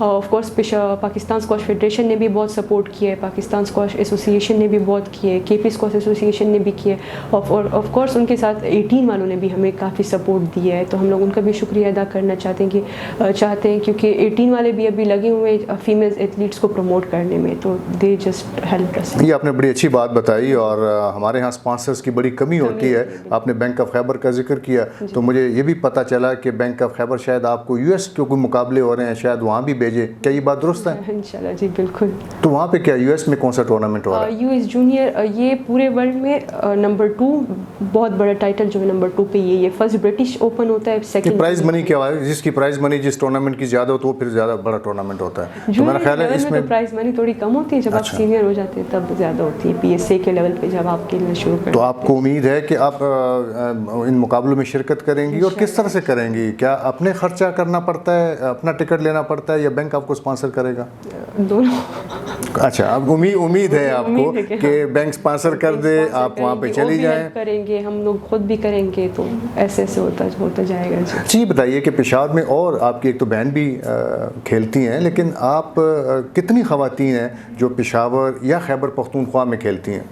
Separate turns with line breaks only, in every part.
Of course Pakistan squash federation نے بھی بہت سپورٹ کیا ہے, پاکستان اسکواش ایسوسیشن نے بھی بہت کیے ہے, کے پی اسکواش ایسوسیشن نے بھی کیے, اور آف کورس ان کے ساتھ 18 والوں نے بھی ہمیں کافی سپورٹ دیا ہے, تو ہم لوگ ان کا بھی شکریہ ادا کرنا چاہتے ہیں کیونکہ 18 والے بھی ابھی لگے ہوئے ہیں فیمیل ایتھلیٹس کو پروموٹ کرنے میں, تو دے جسٹ ہیلپ اس.
یہ آپ نے بڑی اچھی بات بتائی, اور ہمارے ہاں اسپانسرز کی بڑی کمی ہوتی ہے. آپ نے بینک آف خیبر کا ذکر کیا, تو مجھے یہ بھی پتہ چلا کہ بینک آف خیبر شاید آپ کو یو ایس کے کوئی مقابلے ہو رہے ہیں, شاید وہاں بھی بھیجے, کیا یہ بات درست ہے؟
انشاءاللہ جی بالکل.
تو وہاں پہ کیا یو ایس میں کون سا ٹورنامنٹ ہو رہا ہے؟
یو ایس جونیئر, یہ پورے ورلڈ میں نمبر 2 بہت بڑا ٹائٹل جو ہے نمبر 2 پہ یہ فرسٹ برٹش اوپن ہوتا ہے. سیکنڈ
پرائز منی کیا ہے؟ جس کی پرائز منی جس ٹورنامنٹ کی زیادہ ہو تو وہ پھر زیادہ بڑا ٹورنامنٹ ہوتا ہے. تو میرا خیال ہے اس میں
پرائز منی تھوڑی کم ہوتی ہے, جب آپ سینئر ہو جاتے ہیں تب زیادہ ہوتی ہے. پی ایس اے کے لیول پہ جب آپ کھیلنا شروع کریں
تو آپ کو امید ہے کہ آپ ان مقابلوں میں شرکت کریں گی, اور کس طرح سے کریں گی؟ کیا اپنے خرچہ کرنا پڑتا ہے, اپنا ٹکٹ لینا پڑتا ہے, یا بینک آپ کو اسپانسر کرے گا؟
دونوں.
اچھا, اب امید ہے آپ کو کہ بینک اسپانسر کر دے, آپ وہاں پہ چلی جائیں.
کریں گے ہم لوگ, خود بھی کریں گے, تو ایسے ہوتا جائے گا.
جی بتائیے کہ پشاور میں, اور آپ کی ایک تو بہن بھی کھیلتی ہیں, لیکن آپ کتنی خواتین ہیں جو پشاور یا خیبر پختونخوا میں کھیلتی ہیں؟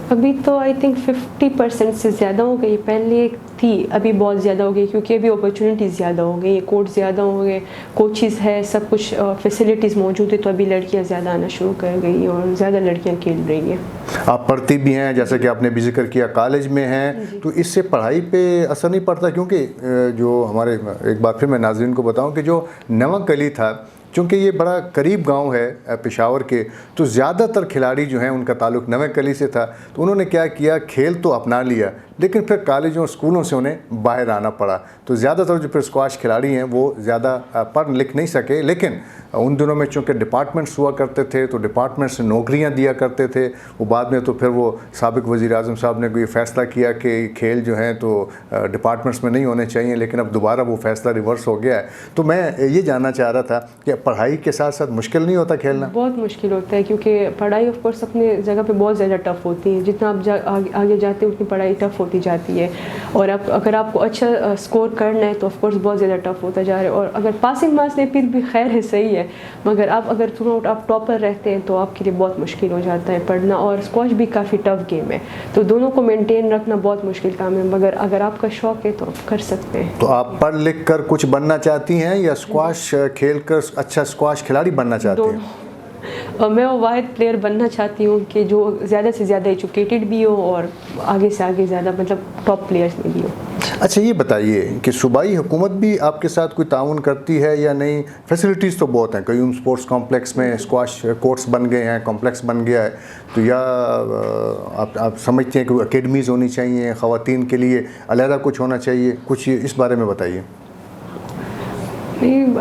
ابھی تو آئی تھنک 50% سے زیادہ ہو گئی. پہلے تھی, ابھی بہت زیادہ ہو گئی, کیونکہ ابھی اپرچونیٹیز زیادہ ہو گئی, کورٹ زیادہ ہو گئے, کوچز ہے, سب کچھ فیسلٹیز موجود ہے, تو ابھی لڑکیاں زیادہ آنا شروع کر گئی اور زیادہ لڑکیاں کھیل رہی ہیں.
آپ پڑھتی بھی ہیں, جیسا کہ آپ نے بھی ذکر کیا, کالج میں ہیں, تو اس سے پڑھائی پہ اثر نہیں پڑتا؟ کیونکہ جو ہمارے, ایک بار پھر میں ناظرین کو بتاؤں کہ جو نواں کلی تھا, چونکہ یہ بڑا قریب گاؤں ہے پشاور کے, تو زیادہ تر کھلاڑی جو ہیں ان کا تعلق نویں کلی سے تھا. تو انہوں نے کیا کیا, کھیل تو اپنا لیا, لیکن پھر کالجوں اور اسکولوں سے انہیں باہر آنا پڑا. تو زیادہ تر جو پھر اسکواش کھلاڑی ہیں وہ زیادہ پڑھ لکھ نہیں سکے, لیکن ان دنوں میں چونکہ ڈپارٹمنٹس ہوا کرتے تھے, تو ڈپارٹمنٹ سے نوکریاں دیا کرتے تھے. وہ بعد میں تو پھر وہ سابق وزیر اعظم صاحب نے کوئی فیصلہ کیا کہ کھیل جو ہیں تو ڈپارٹمنٹس میں نہیں ہونے چاہیے, لیکن اب دوبارہ وہ فیصلہ ریورس ہو گیا ہے. تو میں یہ جاننا چاہ رہا تھا کہ پڑھائی کے ساتھ ساتھ مشکل نہیں ہوتا کھیلنا؟
بہت مشکل ہوتا ہے, کیونکہ پڑھائی آف کورس اپنے جگہ پہ بہت زیادہ ٹف ہوتی ہے. جتنا آپ آگے جاتے ہیں اتنی پڑھائی ٹف ہوتی جاتی ہے, اور اگر آپ کو اچھا اسکور کرنا ہے تو آف کورس بہت زیادہ ٹف ہوتا جا رہا ہے. اور اگر پاسنگ مارکس لیں پھر بھی خیر ہے, صحیح ہے, مگر اگر تھرو آؤٹ آپ ٹاپر رہتے ہیں تو آپ کے لیے بہت مشکل ہو جاتا ہے پڑھنا, اور اسکواش بھی کافی ٹف گیم ہے, تو دونوں کو مینٹین رکھنا بہت مشکل کام ہے. مگر اگر آپ کا شوق ہے تو آپ کر سکتے ہیں.
تو آپ پڑھ لکھ کر کچھ بننا چاہتی ہیں, یا اسکواش کھیل کر اچھا اسکواش کھلاڑی بننا چاہتی ہیں؟
میں وہ واحد پلیئر بننا چاہتی ہوں کہ جو زیادہ سے زیادہ ایجوکیٹڈ بھی ہو, اور آگے سے آگے زیادہ مطلب ٹاپ پلیئرز میں بھی ہو.
اچھا, یہ بتائیے کہ صوبائی حکومت بھی آپ کے ساتھ کوئی تعاون کرتی ہے یا نہیں؟ فیسلٹیز تو بہت ہیں, قیوم اسپورٹس کمپلیکس میں اسکواش کورٹس بن گئے ہیں, کمپلیکس بن گیا ہے, تو یا آپ سمجھتے ہیں کہ اکیڈمیز ہونی چاہیے خواتین کے لیے, علیحدہ کچھ ہونا چاہیے؟ کچھ اس بارے میں بتائیے.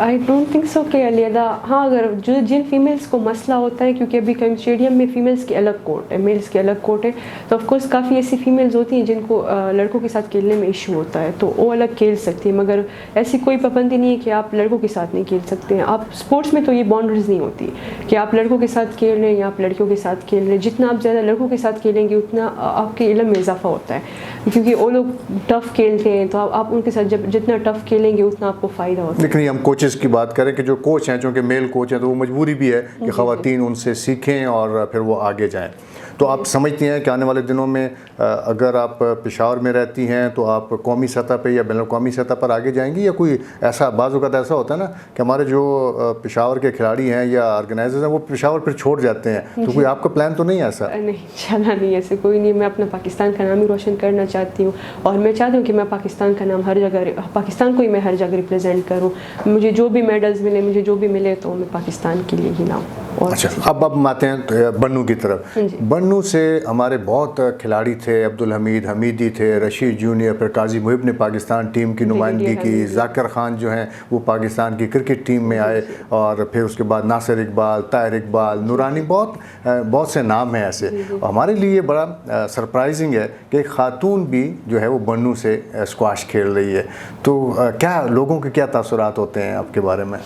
آئی ڈونٹ تھنک سو کہ علیحدہ, ہاں اگر جن فیمیلس کو مسئلہ ہوتا ہے, کیونکہ ابھی کئی اسٹیڈیم میں فیمیلس کی الگ کورٹ ہے, میلس کی الگ کورٹ ہے, تو آف کورس کافی ایسی فیمیلز ہوتی ہیں جن کو لڑکوں کے ساتھ کھیلنے میں ایشو ہوتا ہے, تو وہ الگ کھیل سکتی ہیں. مگر ایسی کوئی پابندی نہیں ہے کہ آپ لڑکوں کے ساتھ نہیں کھیل سکتے ہیں. آپ اسپورٹس میں تو یہ باؤنڈریز نہیں ہوتی کہ آپ لڑکوں کے ساتھ کھیل رہے ہیں یا آپ لڑکیوں کے ساتھ کھیل رہے ہیں. جتنا آپ زیادہ لڑکوں کے ساتھ کھیلیں گے اتنا آپ کے علم میں اضافہ ہوتا ہے, کیونکہ وہ لوگ ٹف کھیلتے ہیں, تو آپ ان کے ساتھ جتنا ٹف کھیلیں گے اتنا آپ کو فائدہ ہوتا ہے.
لیکن ہم کوچز کی بات کریں کہ جو کوچ ہیں, چونکہ میل کوچ ہیں, تو وہ مجبوری بھی ہے کہ خواتین ان سے سیکھیں اور پھر وہ آگے جائیں. تو آپ سمجھتی ہیں کہ آنے والے دنوں میں اگر آپ پشاور میں رہتی ہیں تو آپ قومی سطح پہ یا بین الاقوامی سطح پر آگے جائیں گی, یا کوئی ایسا بعض اوقات ایسا ہوتا ہے نا کہ ہمارے جو پشاور کے کھلاڑی ہیں یا آرگنائزرز ہیں وہ پشاور پھر چھوڑ جاتے ہیں, تو کوئی آپ کا پلان تو نہیں ایسا؟
نہیں, چلا نہیں, ایسے کوئی نہیں. میں اپنا پاکستان کا نام ہی روشن کرنا چاہتی ہوں, اور میں چاہتی ہوں کہ میں پاکستان کا نام ہر جگہ, پاکستان کو ہی میں ہر جگہ ریپرزینٹ کروں. مجھے جو بھی میڈلز ملے, مجھے جو بھی ملے, تو میں پاکستان کے لیے ہی لاؤں.
اچھا, اب آتے ہیں بنو کی طرف. بنو سے ہمارے بہت کھلاڑی تھے, عبدالحمید حمیدی تھے, رشید جونیئر, پھر قاضی محب نے پاکستان ٹیم کی نمائندگی کی, ذاکر خان جو ہیں وہ پاکستان کی کرکٹ ٹیم میں آئے, اور پھر اس کے بعد ناصر اقبال, طاہر اقبال, نورانی, بہت سے نام ہیں ایسے. ہمارے لیے بڑا سرپرائزنگ ہے کہ ایک خاتون بھی جو ہے وہ بنو سے اسکواش کھیل رہی ہے. تو کیا لوگوں کے کیا تاثرات ہوتے ہیں آپ کے بارے میں؟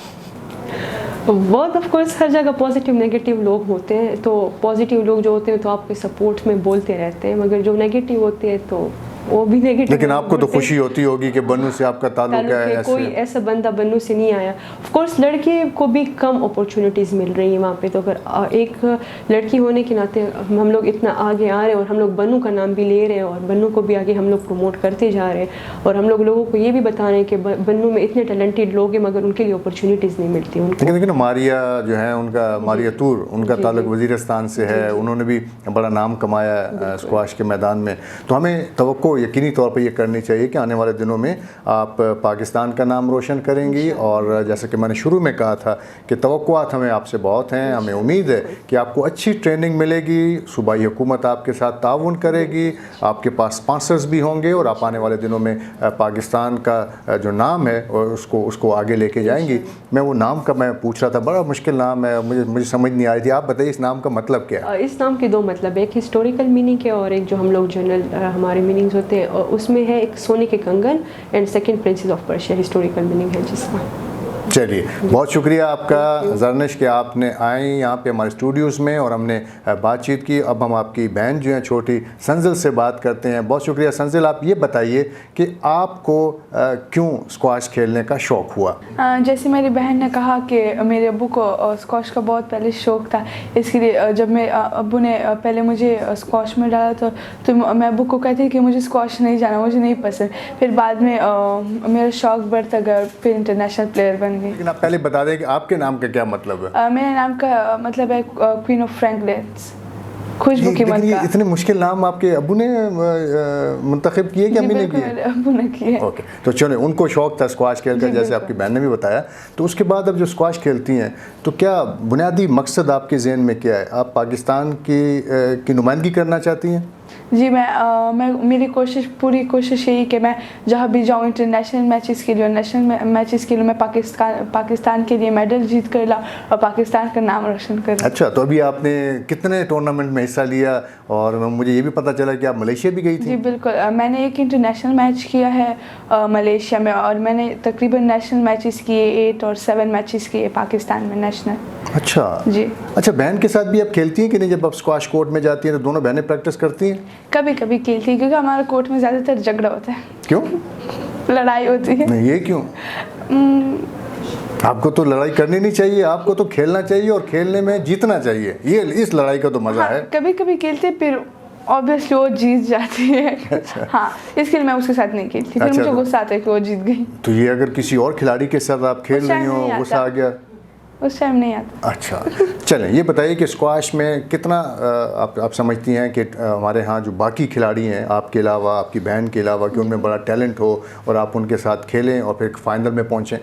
بہت آف کورس ہر جگہ پازیٹیو نیگیٹیو لوگ ہوتے ہیں, تو پازیٹیو لوگ جو ہوتے ہیں تو آپ کے سپورٹ میں بولتے رہتے ہیں, مگر جو نیگیٹیو ہوتے ہیں تو وہ بھی نیگیٹو.
لیکن آپ کو تو خوشی ہوتی ہوگی کہ بنو سے آپ کا تعلق ہے.
کوئی ایسا بندہ بنو سے نہیں آیا. آف کورس لڑکے کو بھی کم اپورچونیٹیز مل رہی ہیں وہاں پہ, تو اگر ایک لڑکی ہونے کے ناطے ہم لوگ اتنا آگے آ رہے ہیں اور ہم لوگ بنو کا نام بھی لے رہے ہیں اور بنو کو بھی آگے ہم لوگ پروموٹ کرتے جا رہے ہیں اور ہم لوگوں کو یہ بھی بتا رہے ہیں کہ بنو میں اتنے ٹیلنٹڈ لوگ ہیں مگر ان کے لیے اپورچونیٹیز نہیں ملتی ان کو.
لیکن ماریا جو ہے ان کا, ماریا طور, ان کا تعلق وزیرستان سے ہے, انہوں نے بھی بڑا نام کمایا اسکواش کے میدان میں. تو ہمیں توقع یقینی طور پہ یہ کرنی چاہیے کہ آنے والے دنوں میں آپ پاکستان کا نام روشن کریں گی, اور جیسا کہ میں نے شروع میں کہا تھا کہ توقعات ہمیں آپ سے بہت ہیں. ہمیں امید ہے کہ آپ کو اچھی ٹریننگ ملے گی, صوبائی حکومت آپ کے ساتھ تعاون کرے گی, آپ کے پاس اسپانسرز بھی ہوں گے اور آپ آنے والے دنوں میں پاکستان کا جو نام ہے اس کو آگے لے کے جائیں گی. میں وہ نام کا میں پوچھ رہا تھا, بڑا مشکل نام ہے, مجھے سمجھ نہیں آ رہی تھی. آپ بتائیے اس نام کا مطلب کیا ہے؟
اس نام کے دو مطلب ہے, ایک ہسٹوریکل میننگ ہے اور ایک جو ہم لوگ جنرل ہمارے میننگز ہوتے ہیں, اور اس میں ہے ایک سونے کے کنگن and second princess of Persia historical meaning ہے جس کا.
چلیے بہت شکریہ آپ کا زرنش کہ آپ نے آئیں یہاں پہ ہمارے اسٹوڈیوز میں اور ہم نے بات چیت کی. اب ہم آپ کی بہن جو ہیں چھوٹی سنزل سے بات کرتے ہیں. بہت شکریہ سنزل. آپ یہ بتائیے کہ آپ کو کیوں اسکواش کھیلنے کا شوق ہوا؟
جیسے میری بہن نے کہا کہ میرے ابو کو اسکواش کا بہت پہلے شوق تھا, اس کے لیے جب میں ابو نے پہلے مجھے اسکواش میں ڈالا تو میں ابو کو کہتی کہ مجھے اسکواش نہیں جانا, مجھے نہیں پسند. پھر بعد میں میرا شوق بڑھتا گیا, پھر انٹرنیشنل پلیئر بن گئی.
لیکن آپ پہلے بتا دیں کہ آپ کے نام کا کیا مطلب ہے؟
میرے نام کا مطلب ہے کوئین آف فرینکلنس, خوشبو کی ملکہ.
یہ اتنے مشکل نام آپ کے ابو نے منتخب کیے کہ امی نے کیے؟
میرے ابو نے کیے.
اوکے, تو چلیں, ان کو شوق تھا اسکواش کھیل کر, جیسے آپ کی بہن نے بھی بتایا. تو اس کے بعد اب جو اسکواش کھیلتی ہیں تو کیا بنیادی مقصد آپ کے ذہن میں کیا ہے؟ آپ پاکستان کی نمائندگی کرنا چاہتی ہیں؟
جی میں میری پوری کوشش یہی کہ میں جہاں بھی جاؤں انٹرنیشنل میچز کے لیے اور نیشنل میچز کے لیے میں پاکستان کے لیے میڈل جیت کر لاؤں اور پاکستان کا نام روشن کروں.
اچھا, تو ابھی آپ نے کتنے ٹورنامنٹ میں حصہ لیا؟ اور مجھے یہ بھی پتہ چلا کہ آپ ملیشیا بھی گئی تھی.
جی بالکل, میں نے ایک انٹرنیشنل میچ کیا ہے ملیشیا میں, اور میں نے تقریباً نیشنل میچز کیے 8 اور 7 میچز کیے پاکستان میں نیشنل.
اچھا
جی.
اچھا, بہن کے ساتھ بھی آپ کھیلتی ہیں کہ نہیں؟ جب آپ اسکواش کورٹ میں جاتی ہیں تو دونوں بہنیں پریکٹس کرتی ہیں؟
کبھی کبھی کھیلتی ہے, کیونکہ ہمارے کورٹ میں زیادہ تر جھگڑا ہوتا ہے.
کیوں؟
لڑائی ہوتی ہے.
نہیں, یہ کیوں؟ آپ کو تو لڑائی کرنی نہیں چاہیے, آپ کو تو کھیلنا چاہیے اور کھیلنے میں جیتنا چاہیے. یہ اس لڑائی کا تو مزہ ہے.
کبھی کبھی کھیلتے, پھر obviously وہ جیت جاتی ہے. ہاں, اس کے لیے میں اس کے ساتھ نہیں کھیلتی, پھر مجھے غصہ آتا ہے کہ وہ جیت گئی.
تو یہ اگر کسی اور کھلاڑی کے ساتھ آپ کھیل رہی ہوں, غصہ آ گیا
اس ٹائم نہیں آتا.
اچھا, چلیں یہ بتائیے کہ اسکواش میں کتنا آپ سمجھتی ہیں کہ ہمارے ہاں جو باقی کھلاڑی ہیں آپ کے علاوہ, آپ کی بہن کے علاوہ, کہ ان میں بڑا ٹیلنٹ ہو اور آپ ان کے ساتھ کھیلیں اور پھر فائنل میں پہنچیں؟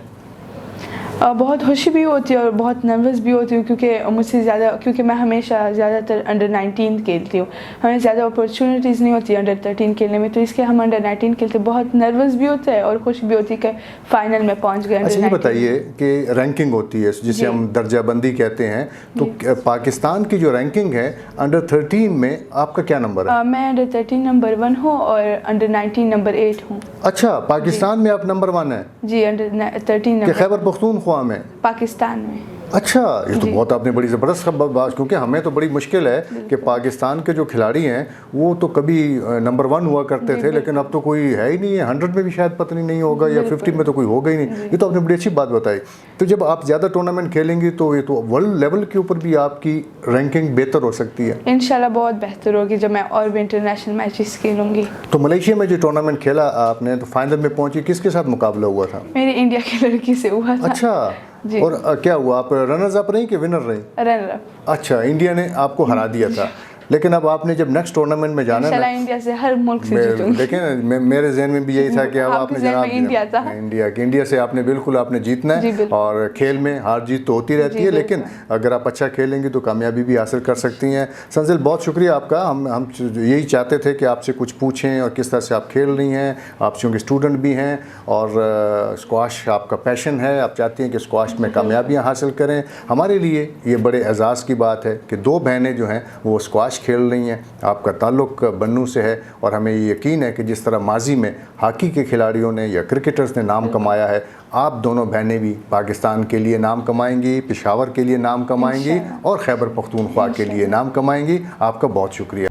بہت خوشی بھی ہوتی ہے اور بہت نروس بھی ہوتی ہوں, کیونکہ میں ہمیشہ زیادہ تر انڈر 19 کھیلتی ہوں. ہمیں زیادہ اپرچونیٹیز نہیں ہوتی انڈر 13 کھیلنے میں, تو اس کے ہم انڈر 19 کھیلتے. بہت نروس بھی ہوتا ہے اور خوشی بھی ہوتی ہے کہ فائنل میں پہنچ گئے.
اچھا, یہ بتائیے کہ رینکنگ ہوتی ہے جسے ہم درجہ بندی کہتے ہیں, تو پاکستان کی جو رینکنگ ہے انڈر 13 میں آپ کا کیا نمبر ہے؟
میں انڈر 13 نمبر 1 ہوں اور انڈر 19 نمبر 8 ہوں.
اچھا, پاکستان میں آپ نمبر 1 ہیں؟
جی, انڈر 13 نمبر.
خیبر پختونخوا میں؟
پاکستان میں.
اچھا, یہ تو بہت آپ نے بڑی زبردست خبر بات, کیونکہ ہمیں تو بڑی مشکل ہے کہ پاکستان کے جو کھلاڑی ہیں وہ تو کبھی نمبر 1 ہوا کرتے تھے, لیکن اب تو کوئی ہے ہی نہیں ہے. 100 میں بھی شاید پتہ نہیں ہوگا, یا 50 میں تو کوئی ہوگا ہی نہیں. یہ تو آپ نے بڑی اچھی بات بتائی. تو جب آپ زیادہ ٹورنامنٹ کھیلیں گی تو یہ تو ورلڈ لیول کے اوپر بھی آپ کی رینکنگ بہتر ہو سکتی ہے.
انشاءاللہ بہت بہتر ہوگی جب میں اور بھی انٹرنیشنل میچز کھیلوں گی.
تو ملیشیا میں جو ٹورنامنٹ کھیلا آپ نے, تو فائنل میں پہنچی, کس کے ساتھ مقابلہ ہوا تھا؟
میری انڈیا کی لڑکی سے ہوا تھا.
اچھا, اور کیا ہوا, آپ رنرز اپ رہی کہ ونر رہی؟
Runner up.
اچھا, انڈیا نے آپ کو ہرا دیا تھا. لیکن اب آپ نے جب نیکسٹ ٹورنامنٹ میں جانا
ہے, انڈیا سے ہر ملک سے جیتوں گی.
دیکھیں میرے ذہن میں بھی یہی تھا کہ اب آپ نے جناب انڈیا سے آپ نے بالکل آپ نے جیتنا ہے, اور کھیل میں ہار جیت تو ہوتی رہتی ہے, لیکن اگر آپ اچھا کھیلیں گی تو کامیابی بھی حاصل کر سکتی ہیں. سنزل, بہت شکریہ آپ کا. ہم یہی چاہتے تھے کہ آپ سے کچھ پوچھیں اور کس طرح سے آپ کھیل رہی ہیں. آپ چونکہ اسٹوڈنٹ بھی ہیں اور اسکواش آپ کا پیشن ہے, آپ چاہتی ہیں کہ اسکواش میں کامیابیاں حاصل کریں. ہمارے لیے یہ بڑے اعزاز کی بات ہے کہ 2 بہنیں جو ہیں وہ اسکواش کھیل رہی ہیں. آپ کا تعلق بنو سے ہے, اور ہمیں یہ یقین ہے کہ جس طرح ماضی میں ہاکی کے کھلاڑیوں نے یا کرکٹرز نے نام کمایا ہے, آپ دونوں بہنیں بھی پاکستان کے لیے نام کمائیں گی, پشاور کے لیے نام کمائیں گی, اور خیبر پختونخوا کے لیے نام کمائیں گی. آپ کا بہت شکریہ.